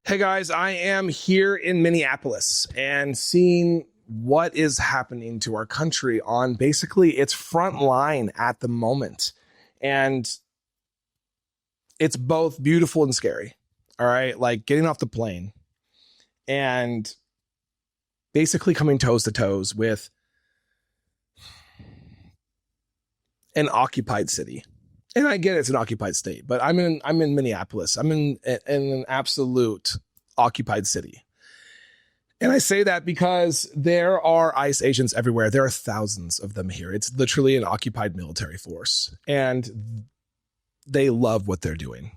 Hey guys, I am here in Minneapolis and seeing what is happening to our country on basically its front line at the moment. And it's both beautiful and scary. All right. Like getting off the plane and basically coming toes to toes with an occupied city. And I get it's an occupied state, but I'm in Minneapolis. I'm in an absolute occupied city. And I say that because there are ICE agents everywhere. There are thousands of them here. It's literally an occupied military force. And they love what they're doing.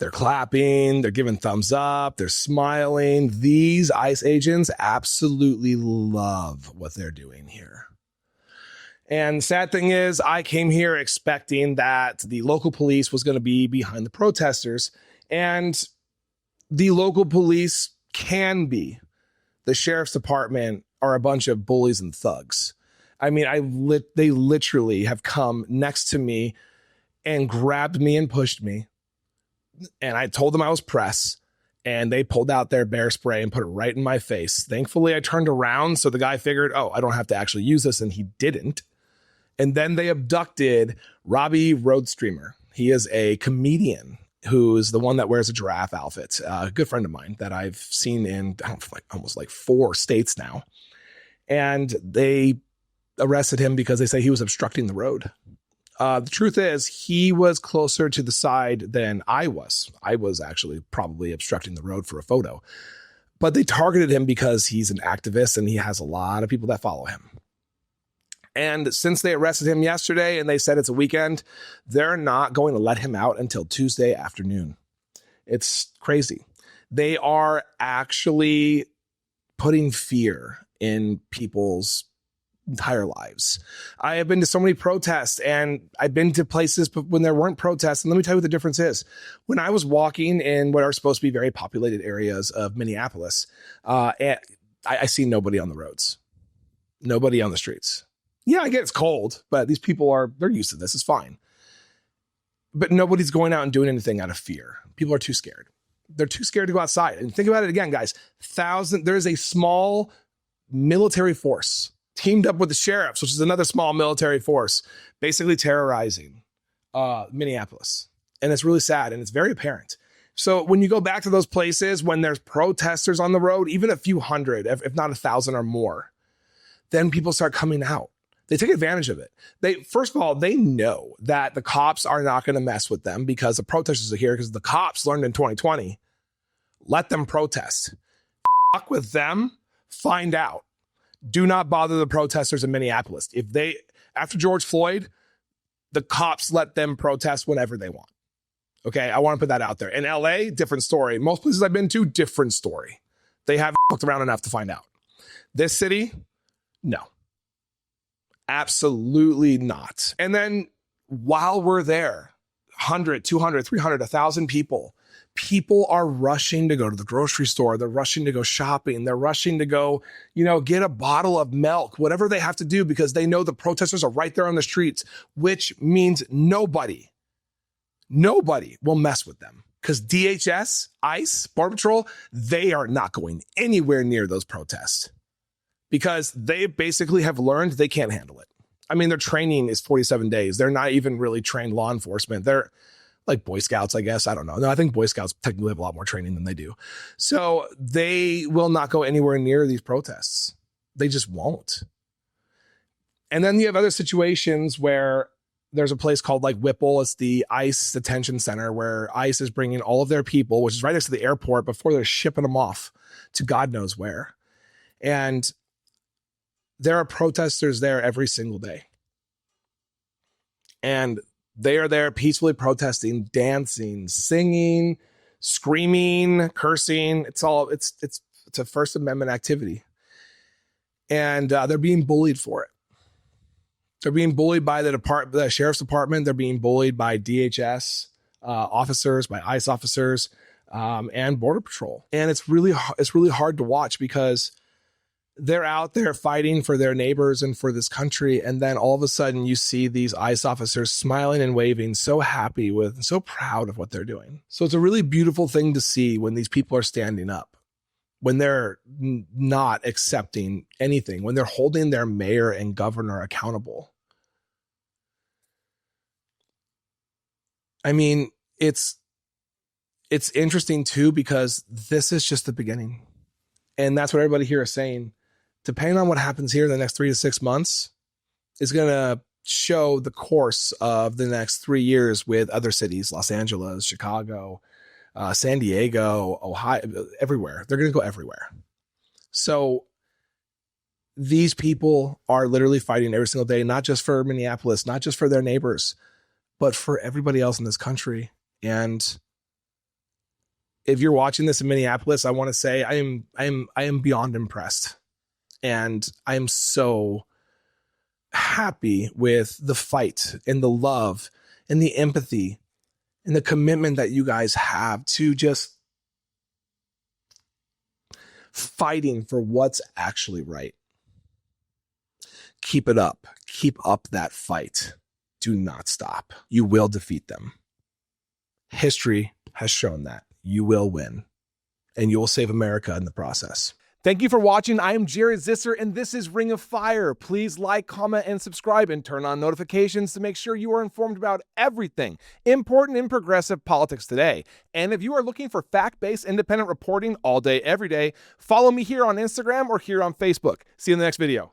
They're clapping, they're giving thumbs up, they're smiling. These ICE agents absolutely love what they're doing here. And the sad thing is, I came here expecting that the local police was going to be behind the protesters, and the local police can be. The sheriff's department are a bunch of bullies and thugs. I mean, they literally have come next to me and grabbed me and pushed me. And I told them I was press, and they pulled out their bear spray and put it right in my face. Thankfully, I turned around, so the guy figured, oh, I don't have to actually use this, and he didn't. And then they abducted Robbie Roadstreamer. He is a comedian who's the one that wears a giraffe outfit. A good friend of mine that I've seen in almost 4 states now. And they arrested him because they say he was obstructing the road. The truth is, he was closer to the side than I was. I was actually probably obstructing the road for a photo. But they targeted him because he's an activist and he has a lot of people that follow him. And since they arrested him yesterday and they said it's a weekend, they're not going to let him out until Tuesday afternoon. It's crazy. They are actually putting fear in people's entire lives. I have been to so many protests, and I've been to places when there weren't protests. And let me tell you what the difference is. When I was walking in what are supposed to be very populated areas of Minneapolis, I see nobody on the roads, nobody on the streets. Yeah, I get it's cold, but these people they're used to this. It's fine. But nobody's going out and doing anything out of fear. People are too scared. They're too scared to go outside. And think about it again, guys. There is a small military force teamed up with the sheriffs, which is another small military force, basically terrorizing Minneapolis. And it's really sad, and it's very apparent. So when you go back to those places, when there's protesters on the road, even a few hundred, if not 1,000 or more, then people start coming out. They take advantage of it. First of all, they know that the cops are not going to mess with them because the protesters are here, because the cops learned in 2020, let them protest. Fuck with them, find out. Do not bother the protesters in Minneapolis. After George Floyd, the cops let them protest whenever they want. Okay, I want to put that out there. In LA, different story. Most places I've been to, different story. They haven't fucked around enough to find out. This city, no. Absolutely not. And then while we're there, 100, 200, 300, 1,000 people are rushing to go to the grocery store. They're rushing to go shopping. They're rushing to go, get a bottle of milk, whatever they have to do, because they know the protesters are right there on the streets, which means nobody will mess with them. Because DHS, ICE, Border Patrol, they are not going anywhere near those protests. Because they basically have learned they can't handle it. I mean, their training is 47 days. They're not even really trained law enforcement. They're like Boy Scouts, I guess. I don't know. No, I think Boy Scouts technically have a lot more training than they do. So they will not go anywhere near these protests. They just won't. And then you have other situations where there's a place called Whipple. It's the ICE detention center where ICE is bringing all of their people, which is right next to the airport, before they're shipping them off to God knows where. And there are protesters there every single day. And they are there peacefully protesting, dancing, singing, screaming, cursing. It's a First Amendment activity. And they're being bullied for it. They're being bullied by the sheriff's department. They're being bullied by DHS officers, by ICE officers, and Border Patrol. And it's really hard to watch because They're out there fighting for their neighbors and for this country. And then all of a sudden you see these ICE officers smiling and waving, so happy with, so proud of what they're doing. So it's a really beautiful thing to see when these people are standing up, when they're not accepting anything, when they're holding their mayor and governor accountable. I mean, it's interesting too, because this is just the beginning. And that's what everybody here is saying. Depending on what happens here in the next 3 to 6 months is going to show the course of the next 3 years with other cities, Los Angeles, Chicago, San Diego, Ohio, everywhere. They're going to go everywhere. So these people are literally fighting every single day, not just for Minneapolis, not just for their neighbors, but for everybody else in this country. And if you're watching this in Minneapolis, I want to say I am beyond impressed. And I am so happy with the fight and the love and the empathy and the commitment that you guys have to just fighting for what's actually right. Keep it up. Keep up that fight. Do not stop. You will defeat them. History has shown that. You will win. And you will save America in the process. Thank you for watching. I am Jared Zisser, and this is Ring of Fire. Please like, comment, and subscribe, and turn on notifications to make sure you are informed about everything important in progressive politics today. And if you are looking for fact-based, independent reporting all day, every day, follow me here on Instagram or here on Facebook. See you in the next video.